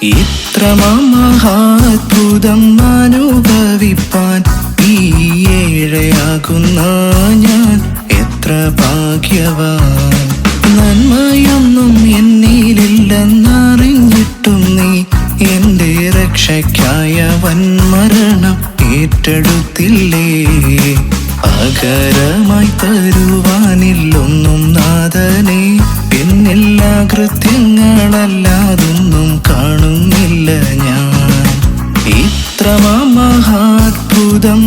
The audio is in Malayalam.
ഇത്ര മഹാത്ഭുതം അനുഭവിപ്പാൻ ഈ ഏഴയാകുന്ന ഞാൻ എത്ര ഭാഗ്യവാൻ. നന്മയൊന്നും എന്നിലില്ലെന്നറിഞ്ഞിട്ടും നീ എന്റെ രക്ഷയ്ക്കായ വൻമരണം ഏറ്റെടുത്തില്ലേ. പകരമായി തരുവാനില്ലൊന്നും നാഥനെ, പിന്നെല്ലാ കൃത്യങ്ങളല്ലാതൊന്നും കാണുന്നില്ല ഞാൻ. ഇത്ര മഹാത്ഭുതം